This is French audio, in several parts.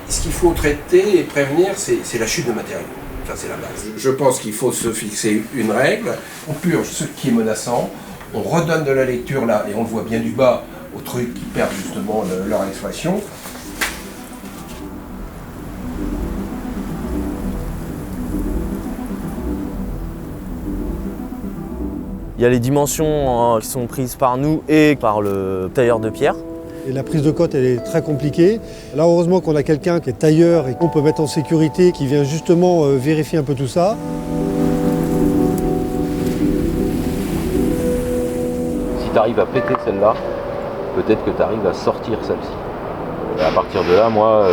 Ce qu'il faut traiter et prévenir, c'est la chute de matériaux. Ça, c'est la base. Je pense qu'il faut se fixer une règle. On purge ce qui est menaçant, on redonne de la lecture là, et on le voit bien du bas, aux trucs qui perdent justement leur expression. Il y a les dimensions qui sont prises par nous et par le tailleur de pierre. Et la prise de cote, elle est très compliquée. Là, heureusement qu'on a quelqu'un qui est tailleur et qu'on peut mettre en sécurité, qui vient justement vérifier un peu tout ça. Si tu arrives à péter celle-là, peut-être que tu arrives à sortir celle-ci. Et à partir de là, moi,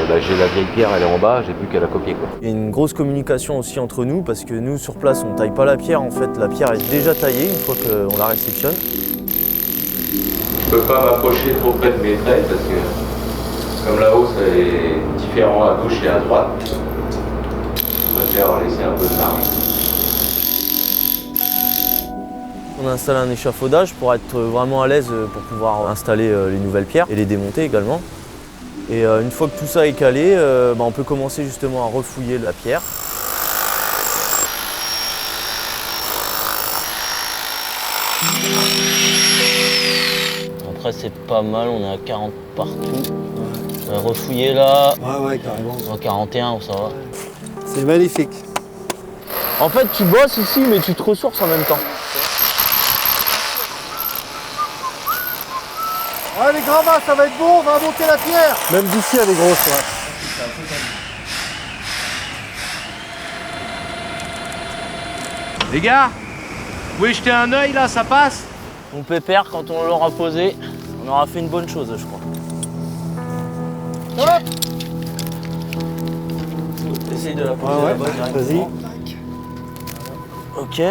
j'ai la vieille pierre, elle est en bas, j'ai plus qu'à la copier, quoi. Il y a une grosse communication aussi entre nous parce que nous, sur place, on ne taille pas la pierre. En fait, la pierre est déjà taillée une fois qu'on la réceptionne. Je peux pas m'approcher trop près de mes traits parce que comme là-haut c'est différent à gauche et à droite, je préfère laisser un peu de marge. On a installé un échafaudage pour être vraiment à l'aise pour pouvoir installer les nouvelles pierres et les démonter également. Et une fois que tout ça est calé, on peut commencer justement à refouiller la pierre. Après c'est pas mal, on est à 40 partout. On va refouiller là. Ouais, carrément. 41, ça va. C'est magnifique. En fait tu bosses ici mais tu te ressources en même temps. Ah, les gravats, ça va être bon, on va monter la pierre. Même d'ici, elle est grosse, ouais. Les gars, vous pouvez jeter un œil là, ça passe? Mon pépère, quand on l'aura posé, on aura fait une bonne chose, je crois. Hop. Essaye de la poser Ouais, là-bas directement. vas-y. Ok.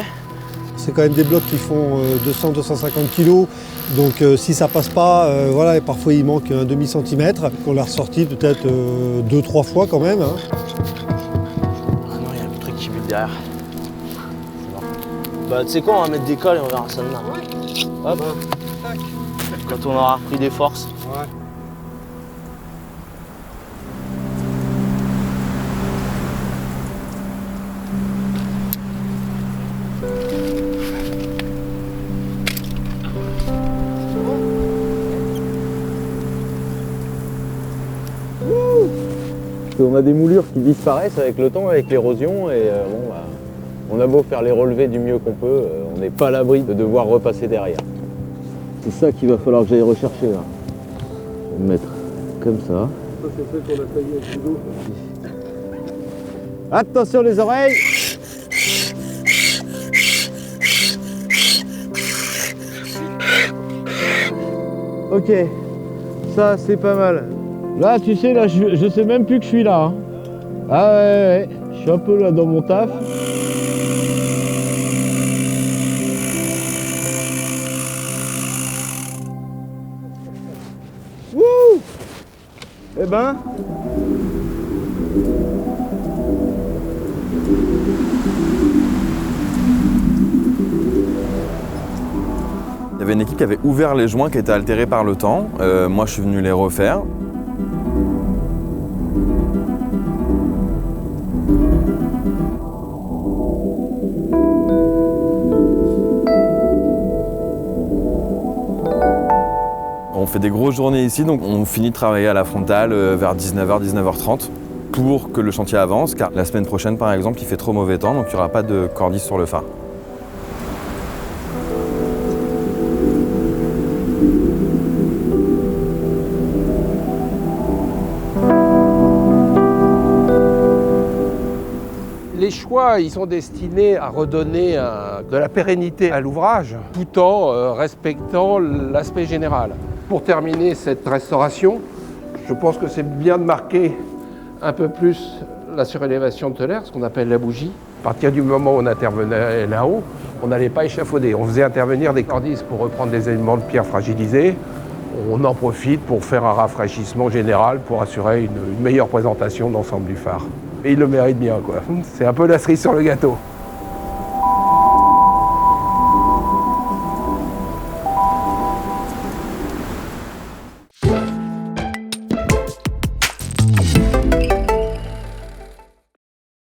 C'est quand même des blocs qui font 200-250 kg. Donc si ça passe pas, voilà, et parfois il manque un demi-centimètre. On l'a ressorti peut-être 2-3 fois quand même. Hein. Ah non, il y a le truc qui bute derrière. C'est bon. Bah tu sais quoi, on va mettre des cols et on verra ça demain. Hop. Quand on aura repris des forces. Ouais. On a des moulures qui disparaissent avec le temps, avec l'érosion, et on a beau faire les relevés du mieux qu'on peut, on n'est pas à l'abri de devoir repasser derrière. C'est ça qu'il va falloir que j'aille rechercher là. Je vais me mettre comme ça. Ça c'est celle qu'on a taillé avec le dos. Attention les oreilles! Ok, ça c'est pas mal. Là, tu sais, là, je sais même plus que je suis là. Hein. Ah ouais, je suis un peu là dans mon taf. Wouh! Eh ben... Il y avait une équipe qui avait ouvert les joints qui étaient altérés par le temps. Moi, je suis venu les refaire. On fait des grosses journées ici, donc on finit de travailler à la frontale vers 19h, 19h30 pour que le chantier avance, car la semaine prochaine, par exemple, il fait trop mauvais temps, donc il n'y aura pas de cordis sur le phare. Les choix, ils sont destinés à redonner de la pérennité à l'ouvrage, tout en respectant l'aspect général. Pour terminer cette restauration, je pense que c'est bien de marquer un peu plus la surélévation de Tolaire, ce qu'on appelle la bougie. À partir du moment où on intervenait là-haut, on n'allait pas échafauder. On faisait intervenir des cordisses pour reprendre des éléments de pierre fragilisés. On en profite pour faire un rafraîchissement général pour assurer une meilleure présentation d'ensemble du phare. Et il le mérite bien, quoi. C'est un peu la cerise sur le gâteau.